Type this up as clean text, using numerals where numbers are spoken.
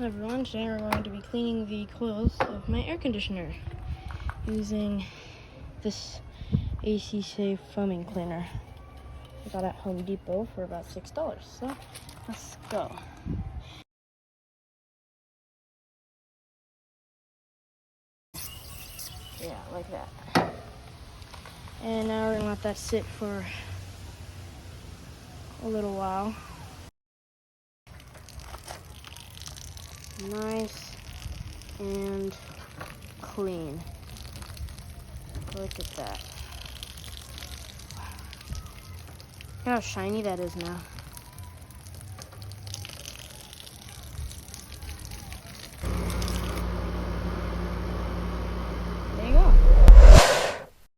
Hello everyone, today we're going to be cleaning the coils of my air conditioner using this AC Safe foaming cleaner. I got at Home Depot for about $6, so let's go. Yeah, like that. And now we're gonna let that sit for a little while. Nice and clean. Look at that. Look how shiny that is now.